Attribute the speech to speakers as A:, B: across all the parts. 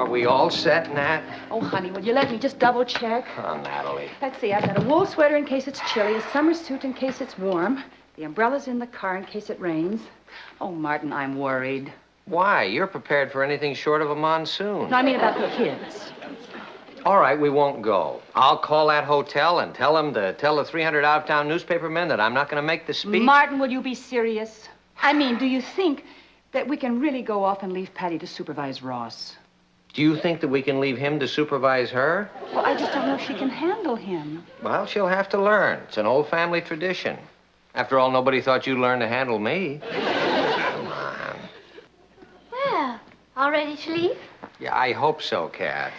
A: Are we all set, Nat?
B: Oh, honey, will you let me just double check?
A: Oh, Natalie.
B: Let's see, I've got a wool sweater in case it's chilly, a summer suit in case it's warm, the umbrella's in the car in case it rains. Oh, Martin, I'm worried.
A: Why? You're prepared for anything short of a monsoon.
B: No, I mean about the kids.
A: All right, we won't go. I'll call that hotel and tell them to tell the 300 out-of-town newspapermen that I'm not going to make the speech.
B: Martin, will you be serious? I mean, do you think that we can really go off and leave Patty to supervise Ross?
A: Do you think that we can leave him to supervise her?
B: Well, I just don't know if she can handle him.
A: Well, she'll have to learn. It's an old family tradition. After all, nobody thought you'd learn to handle me. Come on.
C: Well, all ready to leave?
A: Yeah, I hope so, Kat.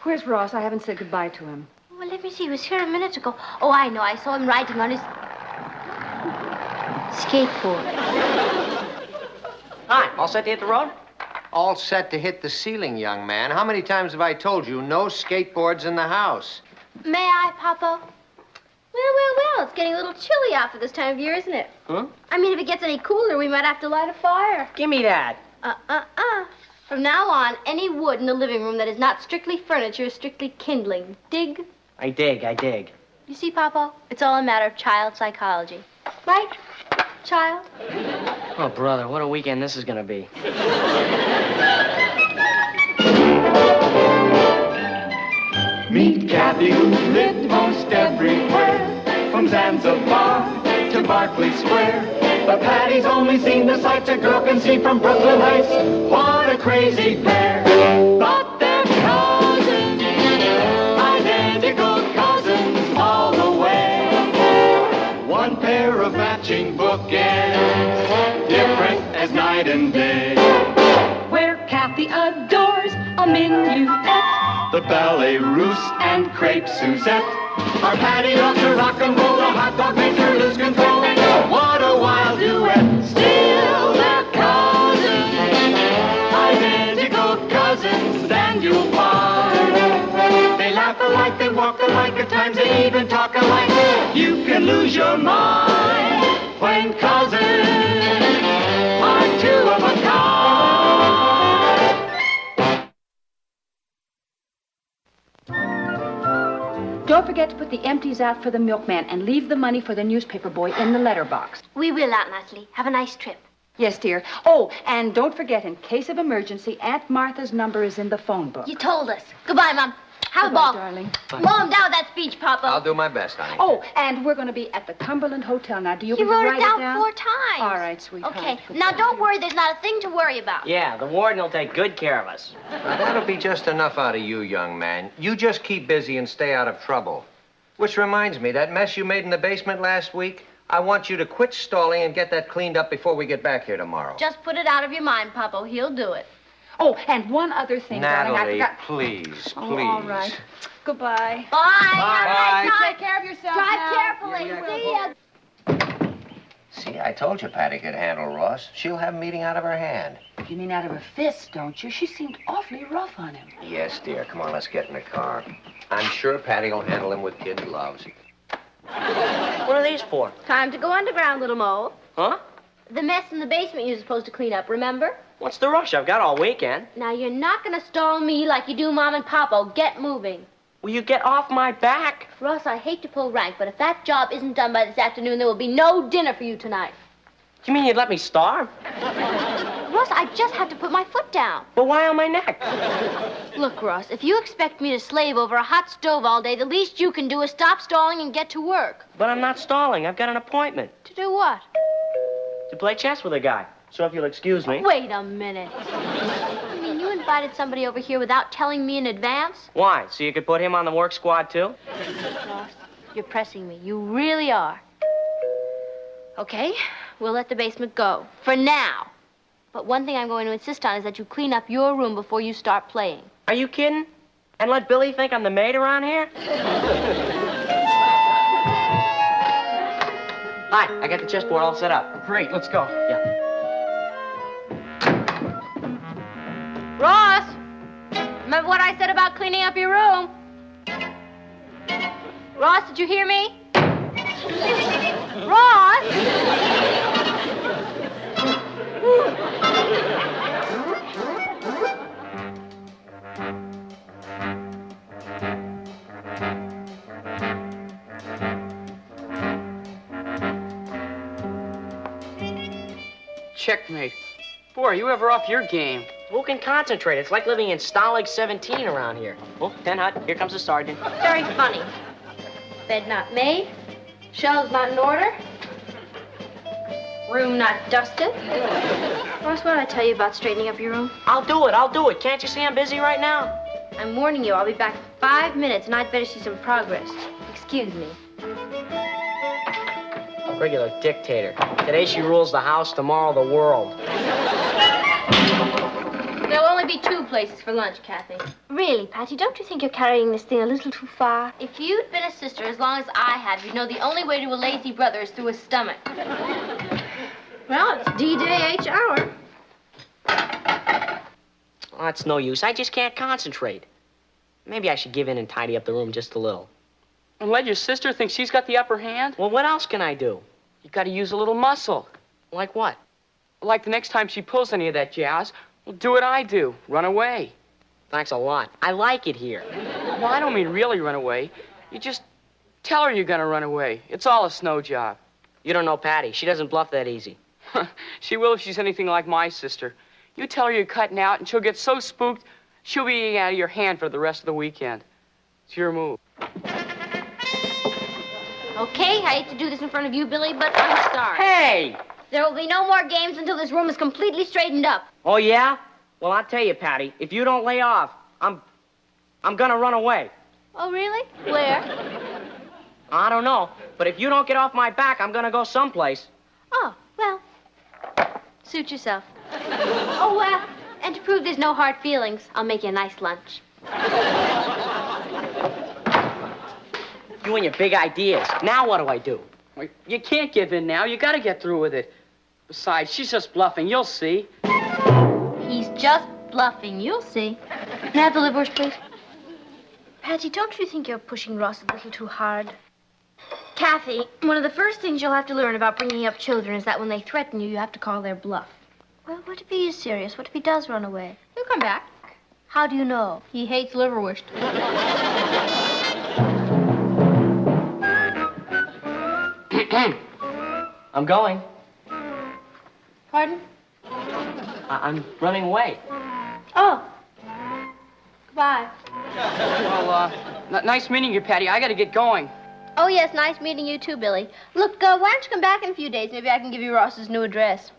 B: Where's Ross? I haven't said goodbye to him.
C: Well, let me see. He was here a minute ago. Oh, I know. I saw him riding on his skateboard.
D: Hi, all set to hit the road?
A: All set to hit the ceiling, young man. How many times have I told you no skateboards in the house?
C: May I, Papa? Well, it's getting a little chilly after this time of year, isn't it?
D: Huh?
C: I mean, if it gets any cooler, we might have to light a fire.
D: Give me that.
C: From now on, any wood in the living room that is not strictly furniture is strictly kindling. Dig?
D: I dig.
C: You see, Papa? It's all a matter of child psychology. Right, child?
D: Oh, brother, what a weekend this is gonna be.
E: Meet Kathy, who lived most everywhere, from Zanzibar to Berkeley Square. But Patty's only seen the sights a girl can see from Brooklyn Heights. What a crazy pair. But they're cousins, identical cousins all the way. One pair of matching bookends, different as night and day.
B: Where Kathy adores a minuet,
E: The ballet russe and crepe Suzette. Our Patty loves to rock and roll, the hot dog makes her lose control. What a wild duet, still they're cousins, identical cousins, stand you'll find. They laugh alike, they walk alike, at times they even talk alike. You can lose your mind when cousins are two of a kind.
B: don't forget to put the empties out for the milkman and leave the money for the newspaper boy in the letterbox.
C: We will, Aunt Natalie. Have a nice trip.
B: Yes, dear. Oh, and don't forget, in case of emergency, Aunt Martha's number is in the phone book.
C: You told us. Goodbye, Mom. Have
B: Goodbye,
C: a ball.
B: darling.
C: Slow him down with that speech, Papa.
A: I'll do my best, honey.
B: Oh, and we're going to be at the Cumberland Hotel. Now, do you
C: You
B: want to
C: wrote
B: write
C: it down 4 times.
B: All right, sweetheart.
C: Okay.
B: Goodbye.
C: Now, don't worry. There's not a thing to worry about.
D: Yeah, the warden will take good care of us.
A: Now, that'll be just enough out of you, young man. You just keep busy and stay out of trouble. Which reminds me, that mess you made in the basement last week, I want you to quit stalling and get that cleaned up before we get back here tomorrow.
C: Just put it out of your mind, Papa. He'll do it.
B: Oh, and one other thing, darling. I
A: Natalie,
B: forgot.
A: please.
B: Oh, all right. Goodbye.
C: Bye. Have a nice
A: Bye.
C: night.
B: Take care of yourself
C: Drive
B: now.
C: carefully.
B: Yeah,
C: See ya.
A: See, I told you Patty could handle Ross. She'll have him eating out of her hand.
B: You mean out of her fist, don't you? She seemed awfully rough on him.
A: Yes, dear. Come on, let's get in the car. I'm sure Patty will handle him with kid gloves.
D: What are these for?
C: Time to go underground, little mole.
D: Huh?
C: The mess in the basement you're supposed to clean up, remember?
D: What's the rush? I've got all weekend.
C: Now, you're not going to stall me like you do Mom and Papa. Get moving.
D: Will you get off my back?
C: Russ, I hate to pull rank, but if that job isn't done by this afternoon, there will be no dinner for you tonight.
D: You mean you'd let me starve?
C: Russ, I just have to put my foot down.
D: But why on my neck?
C: Look, Russ, if you expect me to slave over a hot stove all day, the least you can do is stop stalling and get to work.
D: But I'm not stalling. I've got an appointment
C: To do what?
D: to play chess with a guy. So if you'll excuse me.
C: Wait a minute. You mean you invited somebody over here without telling me in advance?
D: Why? So you could put him on the work squad, too?
C: Russ, you're pressing me. You really are. Okay, we'll let the basement go. For now. But one thing I'm going to insist on is that you clean up your room before you start playing.
D: Are you kidding? And let Billy think I'm the maid around here? Hi, I got the chessboard all set up.
F: Great, let's go.
D: Yeah.
C: Ross! Remember what I said about cleaning up your room? Ross, did you hear me? Ross!
F: Checkmate. Boy, are you ever off your game?
D: Who can concentrate? It's like living in S03E17 around here. Oh, 10 hut. Here comes the sergeant.
C: Very funny. Bed not made. Shelves not in order. Room not dusted. Ross, what did I tell you about straightening up your room?
D: I'll do it. I'll do it. Can't you see I'm busy right now?
C: I'm warning you, I'll be back in 5 minutes, and I'd better see some progress. Excuse me.
D: A regular dictator. Today she rules the house, tomorrow the world.
C: There'll only be 2 places for lunch, Kathy. Really, Patty, don't you think you're carrying this thing a little too far? If you'd been a sister as long as I have, you'd know the only way to a lazy brother is through his stomach. Well, it's D-Day H hour.
D: Oh, it's no use. I just can't concentrate. Maybe I should give in and tidy up the room just a little.
F: And let your sister think she's got the upper hand?
D: Well, what else can I do?
F: You gotta use a little muscle.
D: Like what?
F: Like the next time she pulls any of that jazz, well, do what I do. Run away.
D: Thanks a lot. I like it here.
F: Well, I don't mean really run away. You just tell her you're gonna run away. It's all a snow job.
D: You don't know Patty. She doesn't bluff that easy.
F: She will if she's anything like my sister. You tell her you're cutting out, and she'll get so spooked, she'll be eating out of your hand for the rest of the weekend. It's your move.
C: Okay, I hate to do this in front of you, Billy, but I'm sorry.
D: Hey!
C: There will be no more games until this room is completely straightened up.
D: Oh, yeah? Well, I'll tell you, Patty, if you don't lay off, I'm gonna run away.
C: Oh, really? Where?
D: I don't know, but if you don't get off my back, I'm gonna go someplace.
C: Oh, well, suit yourself. Oh, well, and to prove there's no hard feelings, I'll make you a nice lunch.
D: You and your big ideas. Now what do I do?
F: Well, you can't give in now. You gotta get through with it. Besides, she's just bluffing. You'll see.
C: He's just bluffing. You'll see. Can I have the liverwurst, please? Patty, don't you think you're pushing Ross a little too hard? Kathy, one of the first things you'll have to learn about bringing up children is that when they threaten you, you have to call their bluff. Well, what if he is serious? What if he does run away? He'll come back. How do you know? He hates liverwurst.
D: I'm going.
C: Pardon?
D: I'm running away.
C: Oh. Goodbye.
F: Well, nice meeting you, Patty. I gotta get going.
C: Oh, yes, nice meeting you too, Billy. Look, why don't you come back in a few days? Maybe I can give you Ross's new address.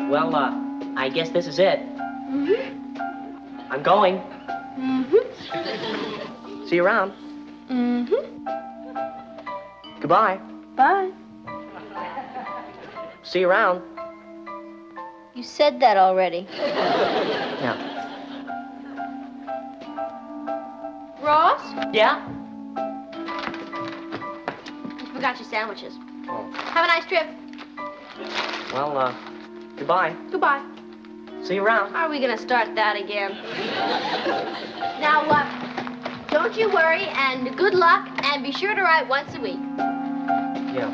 D: Well, I guess this is it.
C: Mm-hmm.
D: I'm going.
C: Mm-hmm.
D: See you around.
C: Mm-hmm.
D: Goodbye.
C: Bye.
D: See you around.
C: You said that already.
D: Yeah.
C: Ross?
D: Yeah?
C: You forgot your sandwiches.
D: Oh.
C: Have a nice trip.
D: Well, goodbye.
C: Goodbye.
D: See you around.
C: How are we going to start that again? Now, don't you worry, and good luck, and be sure to write once a week.
D: Yeah.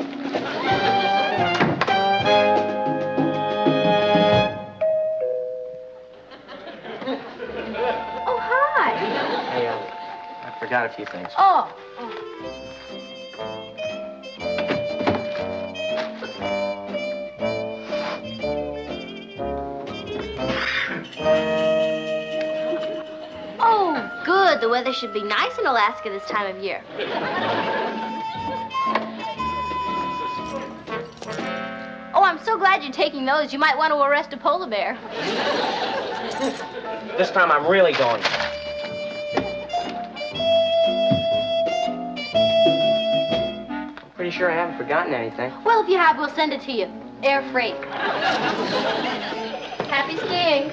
C: Oh, hi.
D: Hey, I forgot a few things.
C: Oh. Oh, good. The weather should be nice in Alaska this time of year. Oh, I'm so glad you're taking those. You might want to arrest a polar bear.
D: This time I'm really going. I'm pretty sure I haven't forgotten anything.
C: Well, if you have, we'll send it to you. Air freight. Happy skiing.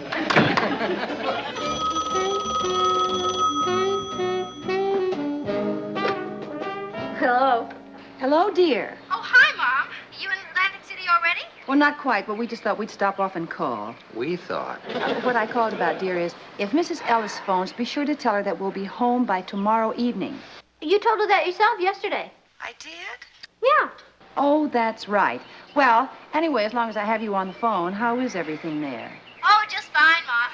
C: Hello.
B: Hello, dear.
C: Oh, hi, Mom. You in Atlantic City already?
B: Well, not quite, but we just thought we'd stop off and call.
A: We thought.
B: What I called about, dear, is if Mrs. Ellis phones, be sure to tell her that we'll be home by tomorrow evening.
C: You told her that yourself yesterday.
B: I did?
C: Yeah.
B: Oh, that's right. Well, anyway, as long as I have you on the phone, how is everything there?
C: Oh, just fine, Mom.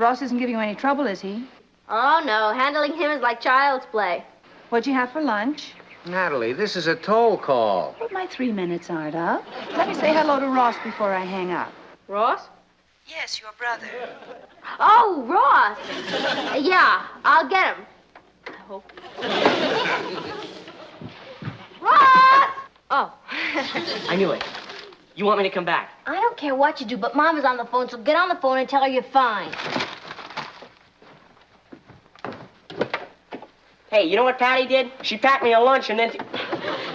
B: Ross isn't giving you any trouble, is he?
C: Oh, no. Handling him is like child's play.
B: What'd you have for lunch?
A: Natalie, this is a toll call.
B: But my 3 minutes aren't up. Let me say hello to Ross before I hang up.
C: Ross?
B: Yes, your brother.
C: Oh, Ross. Yeah, I'll get him. I hope. Ross! Oh.
D: I knew it. You want me to come back?
C: I don't care what you do, but Mama's on the phone, so get on the phone and tell her you're fine.
D: Hey, you know what Patty did? She packed me a lunch and then...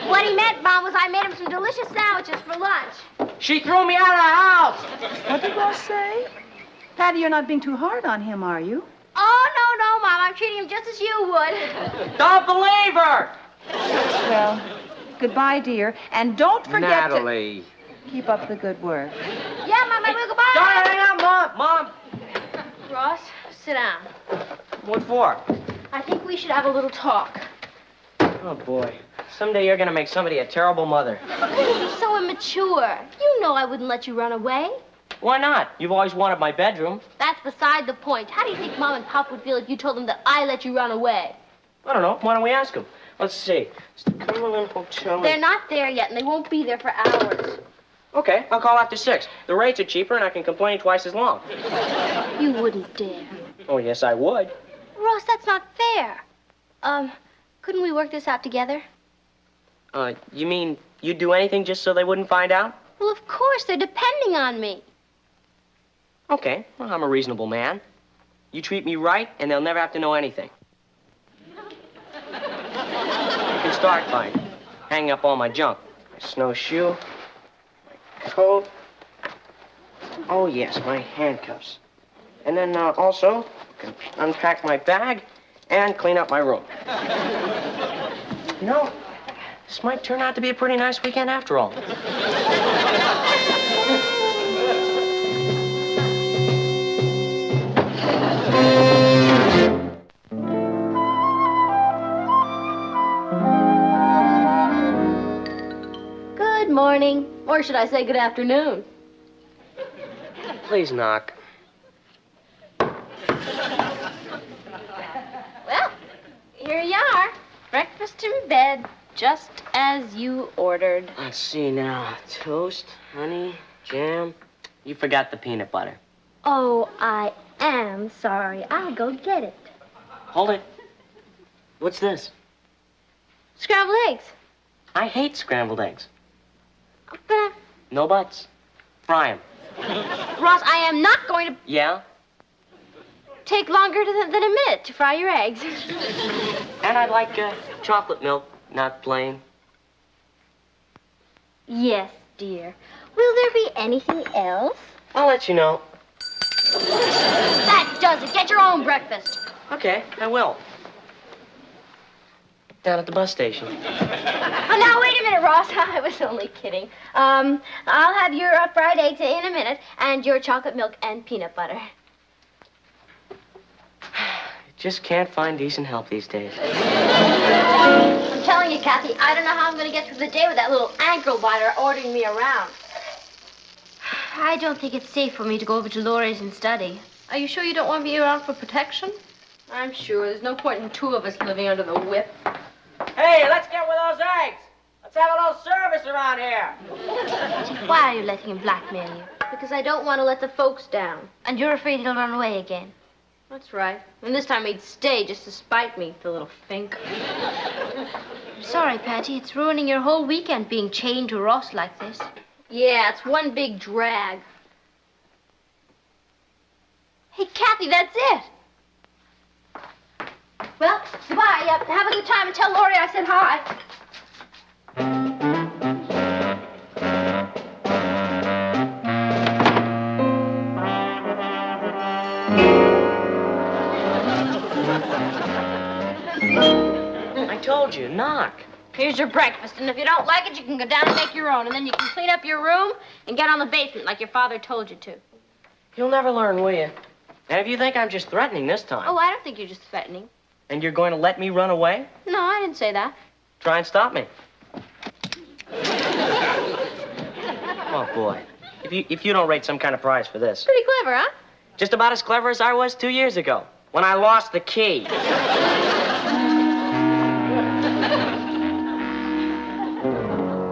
C: What he meant, Mom, was I made him some delicious sandwiches for lunch.
D: She threw me out of the house!
B: What did Ross say? Patty, you're not being too hard on him, are you?
C: Oh, no, Mom. I'm treating him just as you would.
D: Don't believe her!
B: Well, goodbye, dear. And don't forget
A: Natalie.
B: to keep up the good work.
C: Yeah, Mom, I will. Goodbye.
D: Don't hang up, Mom! Mom!
C: Ross, sit down.
D: What for?
C: I think we should have a little talk.
D: Oh, boy. Someday you're gonna make somebody a terrible mother.
C: You're so immature. You know I wouldn't let you run away.
D: Why not? You've always wanted my bedroom.
C: That's beside the point. How do you think Mom and Pop would feel if you told them that I let you run away?
D: I don't know. Why don't we ask them? Let's see. It's the Cumberland Hotel.
C: They're not there yet, and they won't be there for hours.
D: Okay, I'll call after 6. The rates are cheaper, and I can complain twice as long.
C: You wouldn't dare.
D: Oh, yes, I would.
C: Ross, that's not fair. Couldn't we work this out together?
D: You mean you'd do anything just so they wouldn't find out?
C: Well, of course. They're depending on me.
D: Okay, well, I'm a reasonable man. You treat me right, and they'll never have to know anything. You can start by hanging up all my junk. My snowshoe, my coat. Oh, yes, my handcuffs. And then also, you can unpack my bag and clean up my room. You know, this might turn out to be a pretty nice weekend after all.
C: Good morning. Or should I say good afternoon?
D: Please knock.
C: Well, here you are. Breakfast in bed, just as you ordered.
D: Let's see now. Toast, honey, jam. You forgot the peanut butter.
C: Oh, I am sorry. I'll go get it.
D: Hold it. What's this?
C: Scrambled eggs.
D: I hate scrambled eggs.
C: But,
D: No buts. Fry 'em.
C: Ross, I am not going to
D: Yeah?
C: take longer than a minute to fry your eggs.
D: And I'd like chocolate milk, not plain.
C: Yes, dear. Will there be anything else?
D: I'll let you know.
C: That does it. Get your own breakfast.
D: Okay, I will. Down at the bus station.
C: Oh, now, wait a minute, Ross. I was only kidding. I'll have your fried eggs in a minute, and your chocolate milk and peanut butter.
D: Just can't find decent help these days.
C: I'm telling you, Kathy, I don't know how I'm going to get through the day with that little ankle biter ordering me around. I don't think it's safe for me to go over to Laurie's and study. Are you sure you don't want me around for protection? I'm sure. There's no point in two of us living under the whip.
D: Hey, let's get with those eggs. Let's have a little service around here.
C: Why are you letting him blackmail you? Because I don't want to let the folks down. And you're afraid he'll run away again. That's right. And this time he'd stay just to spite me, the little fink. I'm sorry, Patty. It's ruining your whole weekend being chained to Ross like this. Yeah, it's one big drag. Hey, Kathy, that's it. Well, goodbye. Have a good time and tell Laurie I said hi.
D: I told you, knock.
C: Here's your breakfast, and if you don't like it, you can go down and make your own, and then you can clean up your room and get on the basement like your father told you to.
D: You'll never learn, will you? And if you think I'm just threatening this time.
C: Oh, I don't think you're just threatening.
D: And you're going to let me run away?
C: No, I didn't say that.
D: Try and stop me. Oh, boy. If you don't rate some kind of prize for this.
C: Pretty clever, huh?
D: Just about as clever as I was 2 years ago. When I lost the key.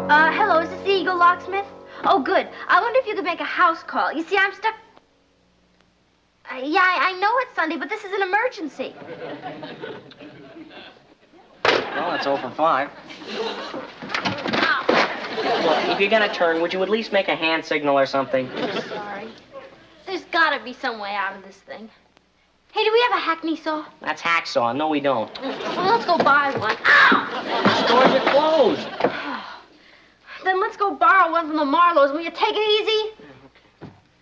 C: Hello, is this the Eagle Locksmith? Oh, good. I wonder if you could make a house call. You see, I'm stuck... yeah, I know it's Sunday, but this is an emergency.
D: Well, it's 0 for 5. Look, if you're gonna turn, would you at least make a hand signal or something?
C: Sorry. There's gotta be some way out of this thing. Hey, do we have a hackney saw?
D: That's hacksaw. No, we don't.
C: Well, let's go buy one. Ow!
D: Stores are closed.
C: Then let's go borrow one from the Marlows. Will you take it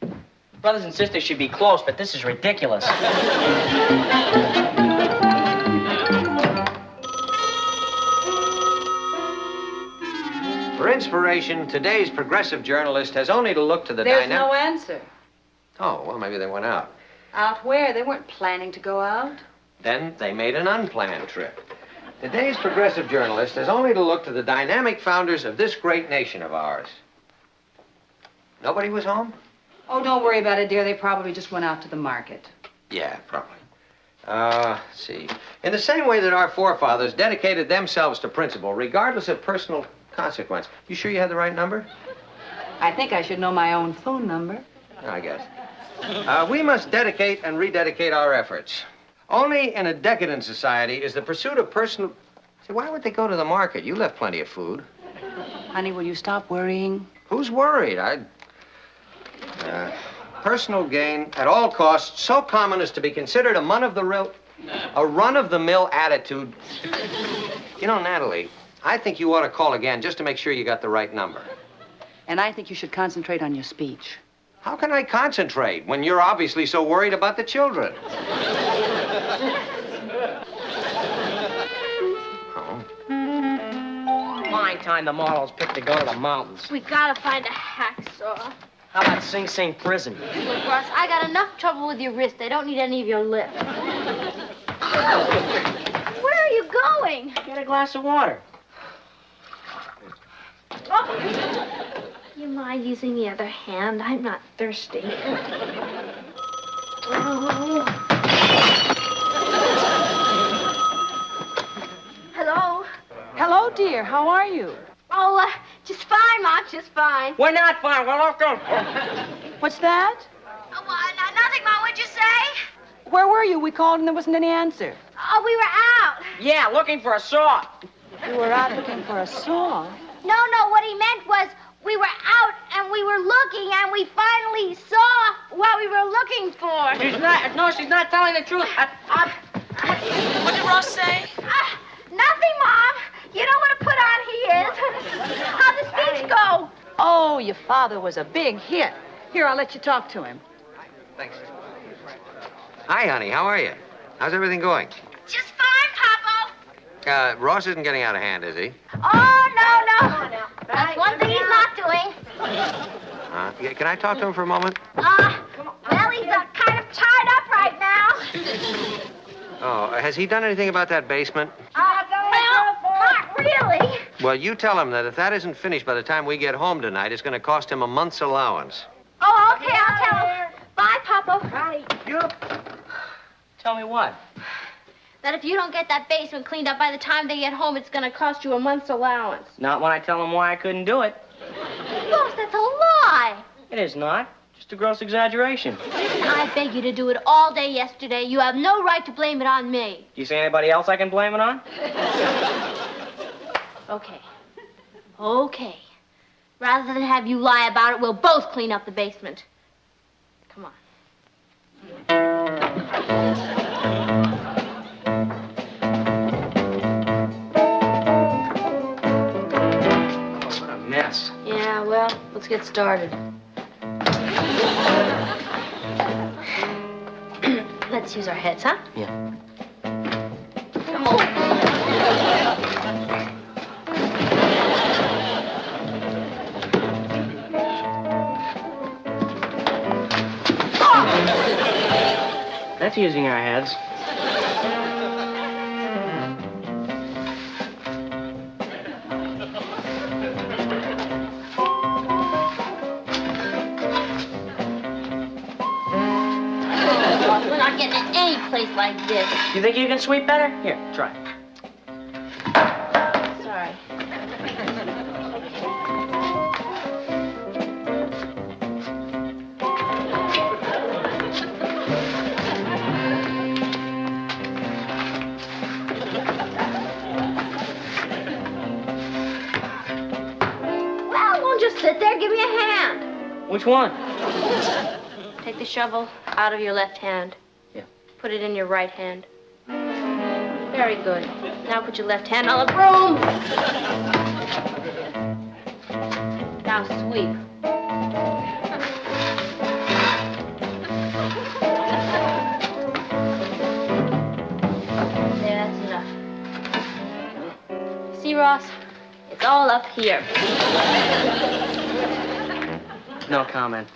C: easy?
D: Brothers and sisters should be close, but this is ridiculous.
A: For inspiration, today's progressive journalist has only to look to the
B: There's
A: dynamic...
B: no answer.
A: Oh, well, maybe they went out.
B: Out where? They weren't planning to go out.
A: Then they made an unplanned trip. Today's progressive journalist has only to look to the dynamic founders of this great nation of ours. Nobody was home?
B: Oh, don't worry about it, dear. They probably just went out to the market.
A: Yeah, probably. Let's see. In the same way that our forefathers dedicated themselves to principle, regardless of personal consequence. You sure you had the right number?
B: I think I should know my own phone number.
A: I guess. We must dedicate and rededicate our efforts. Only in a decadent society is the pursuit of personal... See, why would they go to the market? You left plenty of food.
B: Honey, will you stop worrying?
A: Who's worried? Personal gain at all costs, so common as to be considered a run-of-the-mill attitude. You know, Natalie, I think you ought to call again just to make sure you got the right number.
B: And I think you should concentrate on your speech.
A: How can I concentrate when you're obviously so worried about the children?
D: Fine time the Marlows picked to go to the mountains.
C: We gotta find a hacksaw.
D: How about Sing Sing Prison?
C: Look, Ross, I got enough trouble with your wrist. I don't need any of your lip. Where are you going?
D: Get a glass of water.
C: Oh. You mind using the other hand? I'm not thirsty. Oh. Hello?
B: Hello, dear. How are you?
C: Oh, just fine, Mom, just fine.
D: We're not fine. We're locked up.
B: What's that?
C: Oh, nothing, Mom. What'd you say?
B: Where were you? We called and there wasn't any answer.
C: Oh, we were out.
D: Yeah, looking for a saw.
B: You were out looking for a saw?
C: No, what he meant was we were out and we were looking and we finally saw what we were looking for.
D: She's not telling the truth.
G: What did Ross say?
C: Nothing, Mom. You know what a put on he is. How'd the speech go?
B: Oh, your father was a big hit. Here, I'll let you talk to him.
A: Thanks. Hi, honey. How are you? How's everything going?
C: Just fine, Papa.
A: Ross isn't getting out of hand, is he?
C: Oh, no. That's one thing he's not doing.
A: Can I talk to him for a moment?
C: Well, he's kind of tied up right now.
A: Oh, has he done anything about that basement?
C: Well, not really.
A: Well, you tell him that if that isn't finished by the time we get home tonight, it's going to cost him a month's allowance.
C: Oh, okay, I'll tell him. Bye, Papa. Bye.
D: Tell me what?
C: That if you don't get that basement cleaned up by the time they get home, it's going to cost you a month's allowance.
D: Not when I tell them why I couldn't do it.
C: Boss, that's a lie.
D: It is not. Just a gross exaggeration.
C: Listen, I beg you to do it all day yesterday. You have no right to blame it on me.
D: Do you see anybody else I can blame it on?
C: Okay. Rather than have you lie about it, we'll both clean up the basement. Come on.
D: What a mess.
C: Yeah, well, let's get started. Let's use our heads, huh?
D: Yeah. That's using our heads.
C: We're not getting any place like this.
D: You think you can sweep better? Here, try.
C: Sorry. Well, don't just sit there. Give me a hand.
D: Which one?
C: Take the shovel out of your left hand.
D: Yeah.
C: Put it in your right hand. Very good. Now put your left hand on the broom. Now sweep. There, that's enough. See, Ross? It's all up here.
D: No comment.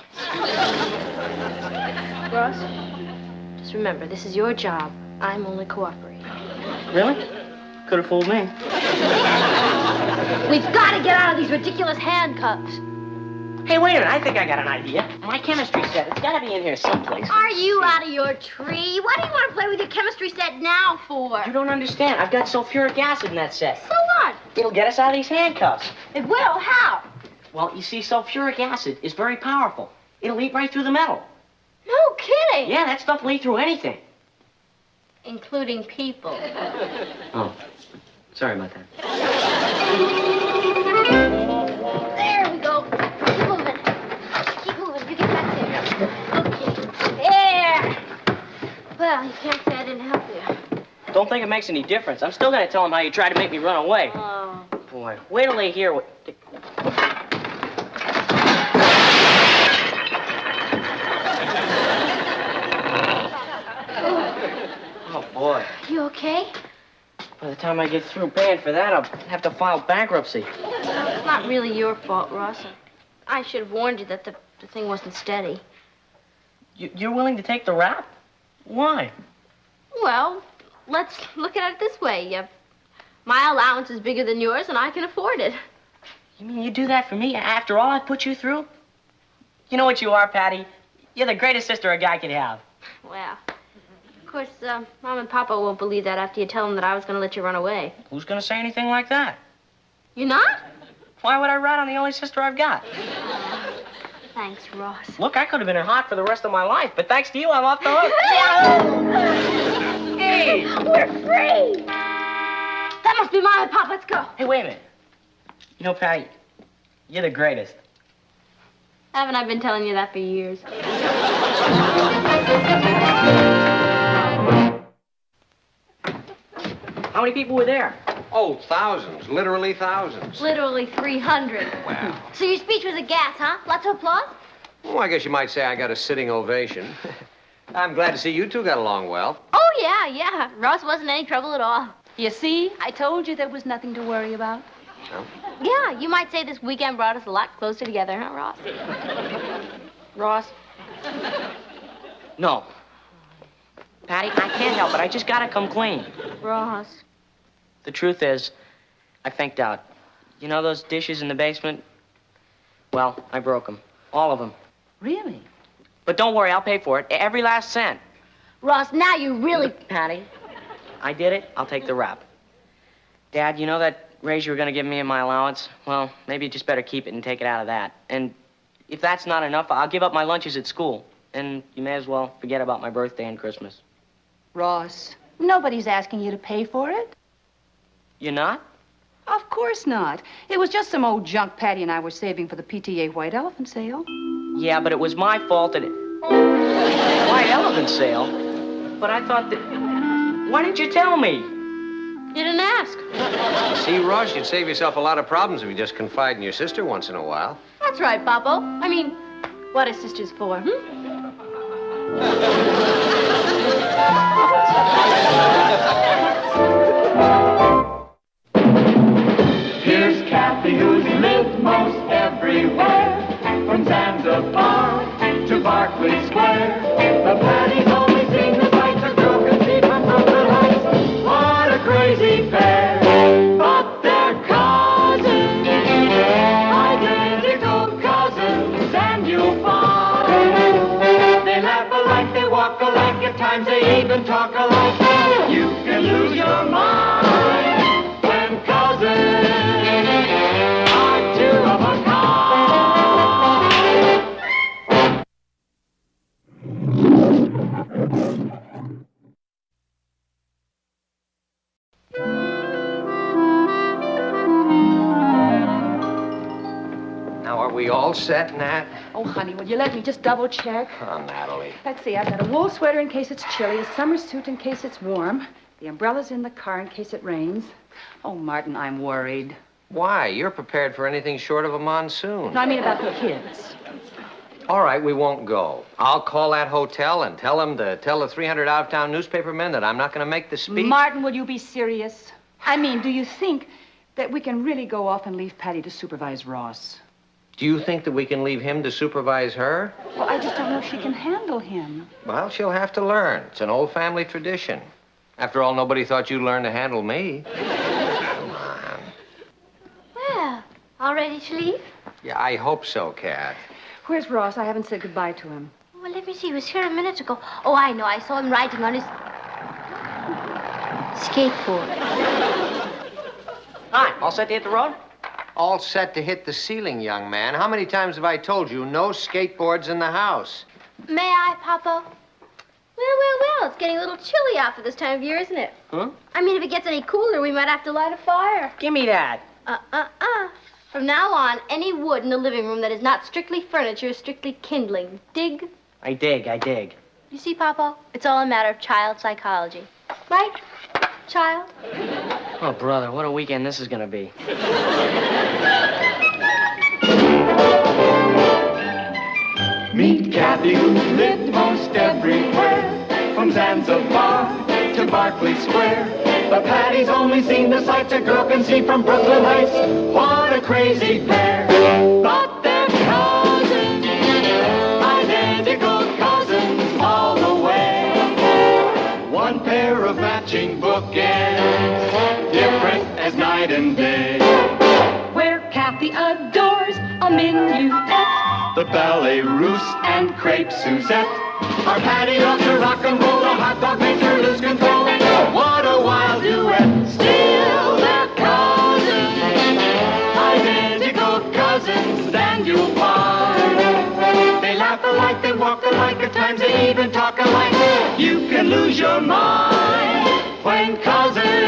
C: Ross, just remember, this is your job. I'm only cooperating.
D: Really? Could have fooled me.
C: We've got to get out of these ridiculous handcuffs.
D: Hey, wait a minute. I think I got an idea. My chemistry set. It's got to be in here someplace.
C: Are you out of your tree? What do you want to play with your chemistry set now for?
D: You don't understand. I've got sulfuric acid in that set.
C: So what?
D: It'll get us out of these handcuffs.
C: It will? How?
D: Well, you see, sulfuric acid is very powerful. It'll eat right through the metal.
C: No kidding.
D: Yeah, that stuff will eat through anything.
C: Including people.
D: Oh, sorry about that.
C: There we go. Keep moving. Keep moving. You get back there. Okay. There. Well, you can't say I didn't help you.
D: Don't think it makes any difference. I'm still going to tell them how you tried to make me run away.
C: Oh.
D: Boy, wait till they hear what... Oh, boy.
C: You okay?
D: By the time I get through paying for that, I'll have to file bankruptcy.
C: It's not really your fault, Ross. I should have warned you that the thing wasn't steady.
D: You're willing to take the rap? Why?
C: Well, let's look at it this way. My allowance is bigger than yours, and I can afford it.
D: You mean you do that for me after all I put you through? You know what you are, Patty? You're the greatest sister a guy could have.
C: Well, of course, Mom and Papa won't believe that after you tell them that I was going to let you run away.
D: Who's going to say anything like that?
C: You're not?
D: Why would I rat on the only sister I've got?
C: Thanks, Ross.
D: Look, I could have been in hot for the rest of my life, but thanks to you, I'm off the hook. Hey!
C: We're free! That must be Mom and Pop. Let's go.
D: Hey, wait a minute. You know, Patty, you're the greatest.
C: Haven't I been telling you that for years?
D: How many people were there?
A: Oh, thousands. Literally thousands.
C: Literally 300.
A: Wow.
C: So your speech was a gas, huh? Lots of applause?
A: Well, I guess you might say I got a sitting ovation. I'm glad to see you two got along well.
C: Oh, yeah. Ross wasn't any trouble at all.
B: You see? I told you there was nothing to worry about.
A: No?
C: Yeah, you might say this weekend brought us a lot closer together, huh, Ross? Ross?
D: No. Patty, I can't help it. I just gotta come clean.
C: Ross.
D: The truth is, I faked out. You know those dishes in the basement? Well, I broke them. All of them.
B: Really?
D: But don't worry, I'll pay for it. Every last cent.
C: Ross, now you really...
D: Patty, I did it. I'll take the rap. Dad, you know that raise you were going to give me in my allowance? Well, maybe you just better keep it and take it out of that. And if that's not enough, I'll give up my lunches at school. And you may as well forget about my birthday and Christmas.
B: Ross, nobody's asking you to pay for it.
D: You're not?
B: Of course not. It was just some old junk Patty and I were saving for the PTA White Elephant sale.
D: Yeah, but it was my fault that it... White Elephant sale? But I thought that... Why didn't you tell me?
C: You didn't ask.
A: See, Ross, you'd save yourself a lot of problems if you just confide in your sister once in a while.
C: That's right, Papo. I mean, what are sisters for,
E: Here's Kathy, who's lived most everywhere, from Zanzibar to Berkeley Square. The Patties only seen the sights of broken feet from Brooklyn Heights. What a crazy pair, but they're cousins, identical cousins, and you'll find they laugh alike, they walk alike, at times they even even talk alike. You can lose your mind when cousins are two of a kind.
A: Now, are we all set, Nat?
B: Oh, honey, will you let me just double check?
A: Oh, Natalie.
B: Let's see, I've got a wool sweater in case it's chilly, a summer suit in case it's warm, the umbrella's in the car in case it rains. Oh, Martin, I'm worried.
A: Why? You're prepared for anything short of a monsoon.
B: No, I mean about the kids.
A: All right, we won't go. I'll call that hotel and tell them to tell the 300 out-of-town newspapermen that I'm not going to make the speech.
B: Martin, will you be serious? I mean, do you think that we can really go off and leave Patty to supervise Ross?
A: Do you think that we can leave him to supervise her?
B: Well, I just don't know if she can handle him.
A: Well, she'll have to learn. It's an old family tradition. After all, nobody thought you'd learn to handle me. Come on.
C: Well, all ready to leave?
A: Yeah, I hope so, Kat.
B: Where's Ross? I haven't said goodbye to him.
C: Well, let me see. He was here a minute ago. Oh, I know. I saw him riding on his skateboard.
D: Hi, all set to hit the road?
A: All set to hit the ceiling, young man. How many times have I told you no skateboards in the house?
C: May I, Papa? Well, it's getting a little chilly out for this time of year, isn't it?
D: Huh?
C: I mean, if it gets any cooler, we might have to light a fire.
D: Give me that.
C: From now on, any wood in the living room that is not strictly furniture is strictly kindling. Dig?
D: I dig.
C: You see, Papa? It's all a matter of child psychology. Right, child?
D: Oh, brother, what a weekend this is gonna be.
E: Meet Kathy, who lived most everywhere, from Zanzibar to Berkeley Square. But Patty's only seen the sights a girl can see from Brooklyn Heights. What a crazy pair! But they're cousins, identical cousins all the way. One pair of matching bookends, different as night and day.
B: Where Kathy adores a minuet,
E: The ballet russe and crepe Suzette. Our Patty loves her rock and roll, the hot dog makes her lose control. What a wild duet, still they're cousins, identical cousins, and you'll find they laugh alike, they walk alike, at times they even talk alike. You can lose your mind when cousins